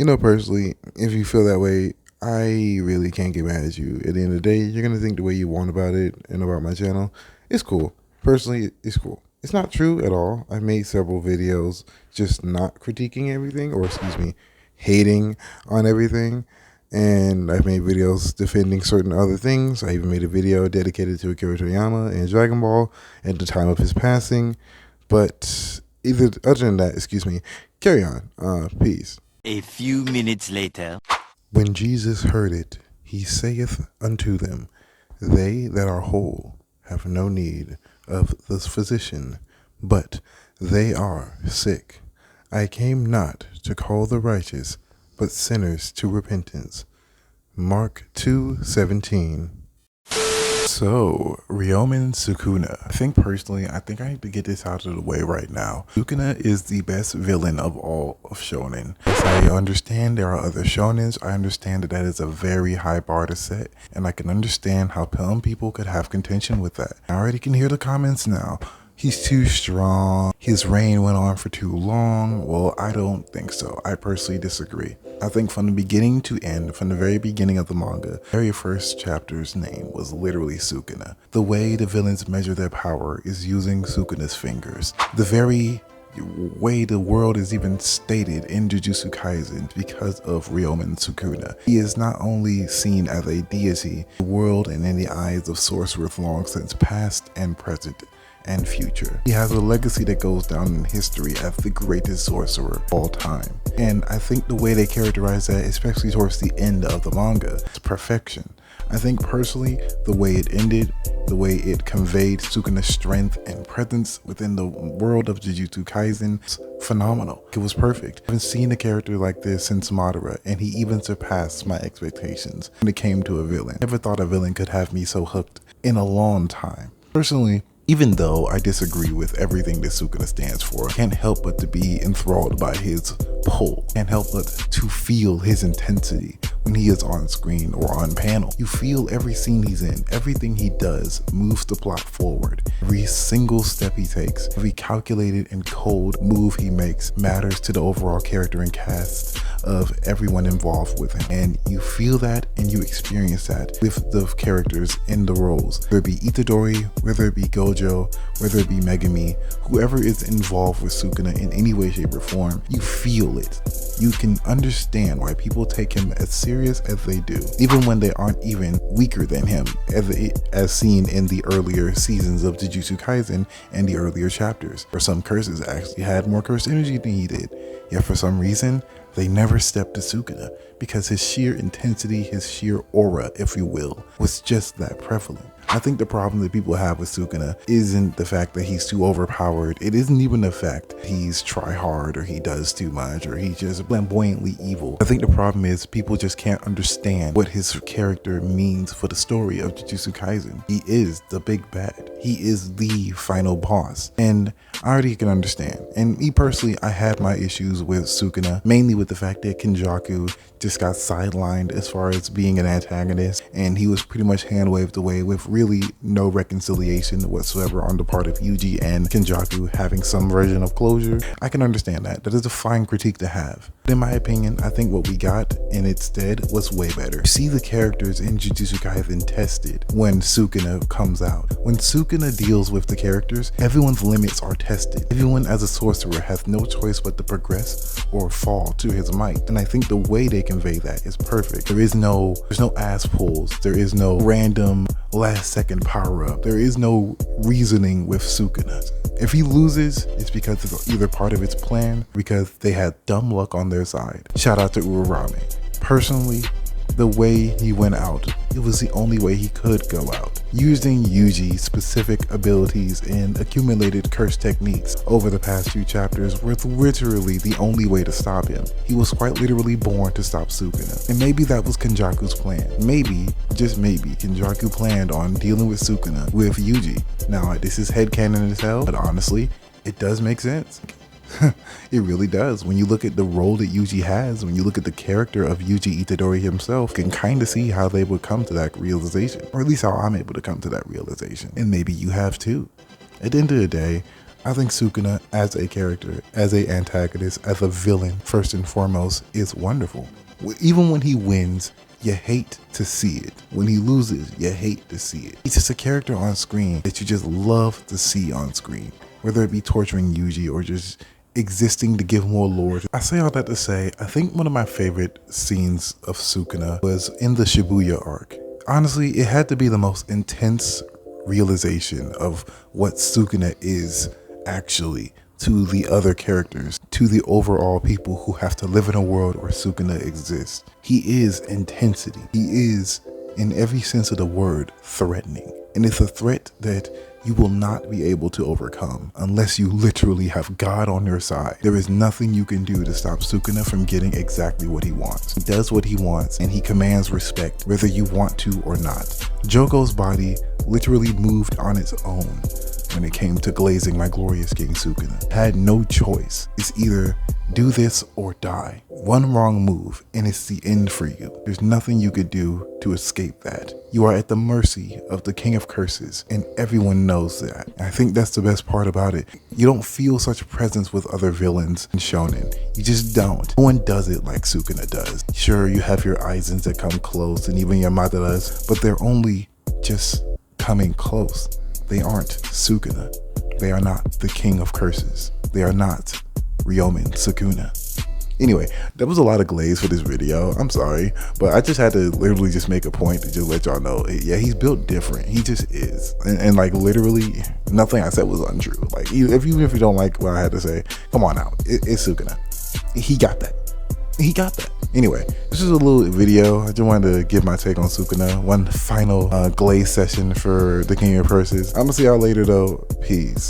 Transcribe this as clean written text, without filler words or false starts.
Personally, if you feel that way, I really can't get mad at you. At the end of the day, you're gonna think the way you want about it and about my channel. It's cool. Personally, it's cool. It's not true at all. I've made several videos just not critiquing everything, or excuse me, hating on everything. And I've made videos defending certain other things. I even made a video dedicated to Akira Toriyama and Dragon Ball at the time of his passing. But either other than that, excuse me, carry on. Peace. A few minutes later. When Jesus heard it, he saith unto them, They that are whole have no need of the physician, but they are sick. I came not to call the righteous, but sinners to repentance. Mark 2:17. So, Ryomen Sukuna. I think I need to get this out of the way right now. Sukuna is the best villain of all of Shonen. Yes, I understand there are other Shonens. I understand that is a very high bar to set, and I can understand how some people could have contention with that. I already can hear the comments now. He's too strong. His reign went on for too long. Well, I don't think so. I personally disagree. I think from the beginning to end, from the very beginning of the manga, the very first chapter's name was literally Sukuna. The way the villains measure their power is using Sukuna's fingers. The very way the world is even stated in Jujutsu Kaisen because of Ryomen Sukuna. He is not only seen as a deity, the world and in the eyes of sorcerers long since past and present and future. He has a legacy that goes down in history as the greatest sorcerer of all time. And I think the way they characterize that, especially towards the end of the manga, is perfection. I think personally, the way it ended, the way it conveyed Sukuna's strength and presence within the world of Jujutsu Kaisen, was phenomenal. It was perfect. I haven't seen a character like this since Madara, and he even surpassed my expectations when it came to a villain. I never thought a villain could have me so hooked in a long time. Personally, even though I disagree with everything that Sukuna stands for, I can't help but to be enthralled by his pull. Can't help but to feel his intensity when he is on screen or on panel. You feel every scene he's in, everything he does moves the plot forward. Every single step he takes, every calculated and cold move he makes matters to the overall character and cast of everyone involved with him. And you feel that and you experience that with the characters in the roles. Whether it be Itadori, whether it be Gojo, whether it be Megumi, whoever is involved with Sukuna in any way, shape, or form, you feel it. You can understand why people take him as serious as they do, even when they aren't even weaker than him, as seen in the earlier seasons of Jujutsu Kaisen and the earlier chapters, where some curses actually had more curse energy than he did. Yet for some reason, they never stepped to Sukuna because his sheer intensity, his sheer aura, if you will, was just that prevalent. I think the problem that people have with Sukuna isn't the fact that he's too overpowered. It isn't even the fact he's try hard or he does too much or he's just flamboyantly evil. I think the problem is people just can't understand what his character means for the story of Jujutsu Kaisen. He is the big bad. He is the final boss. And I already can understand. And me personally, I had my issues with Sukuna, mainly with the fact that Kenjaku just got sidelined as far as being an antagonist, and he was pretty much hand-waved away with really no reconciliation whatsoever on the part of Yuji and Kenjaku having some version of closure. I can understand that. That is a fine critique to have. But in my opinion, I think what we got in its stead was way better. You see the characters in Jujutsu Kaisen tested when Sukuna comes out. When Sukuna deals with the characters, everyone's limits are tested. Everyone as a sorcerer has no choice but to progress or fall to his might. And I think the way they convey that is perfect. There's no ass pulls. There is no random last second power up. There is no reasoning with Sukuna. If he loses, it's because it's either part of its plan, because they had dumb luck on their side. Shout out to Urarame. Personally, the way he went out, it was the only way he could go out. Using Yuji's specific abilities and accumulated curse techniques over the past few chapters was literally the only way to stop him. He was quite literally born to stop Sukuna. And maybe that was Kenjaku's plan. Maybe, just maybe, Kenjaku planned on dealing with Sukuna with Yuji. Now, this is headcanon as hell, but honestly, it does make sense. It really does. When you look at the role that Yuji has, when you look at the character of Yuji Itadori himself, you can kind of see how they would come to that realization, or at least how I'm able to come to that realization. And maybe you have too. At the end of the day, I think Sukuna as a character, as a antagonist, as a villain, first and foremost, is wonderful. Even when he wins, you hate to see it. When he loses, you hate to see it. He's just a character on screen that you just love to see on screen, whether it be torturing Yuji or just existing to give more lore. I say all that to say, I think one of my favorite scenes of Sukuna was in the Shibuya arc. Honestly, it had to be the most intense realization of what Sukuna is actually to the other characters, to the overall people who have to live in a world where Sukuna exists. He is intensity. He is, in every sense of the word, threatening. And it's a threat that you will not be able to overcome unless you literally have God on your side. There is nothing you can do to stop Sukuna from getting exactly what he wants. He does what he wants and he commands respect whether you want to or not. Jogo's body literally moved on its own when it came to glazing my glorious King Sukuna. Had no choice. It's either do this or die. One wrong move and it's the end for you. There's nothing you could do to escape that. You are at the mercy of the King of Curses and everyone knows that. And I think that's the best part about it. You don't feel such a presence with other villains in Shonen. You just don't. No one does it like Sukuna does. Sure, you have your Aizens that come close and even your Madaras, but they're only just coming close. They aren't Sukuna. They are not the King of Curses. They are not Ryomen Sukuna. Anyway, that was a lot of glaze for this video. I'm sorry, but I just had to literally just make a point to just let y'all know, yeah, he's built different. He just is. And like literally nothing I said was untrue. Like even if you don't like what I had to say, come on out. It's Sukuna. He got that. He got that. Anyway, this is a little video. I just wanted to give my take on Sukuna. One final glaze session for the King of Curses. I'm gonna see y'all later though. Peace.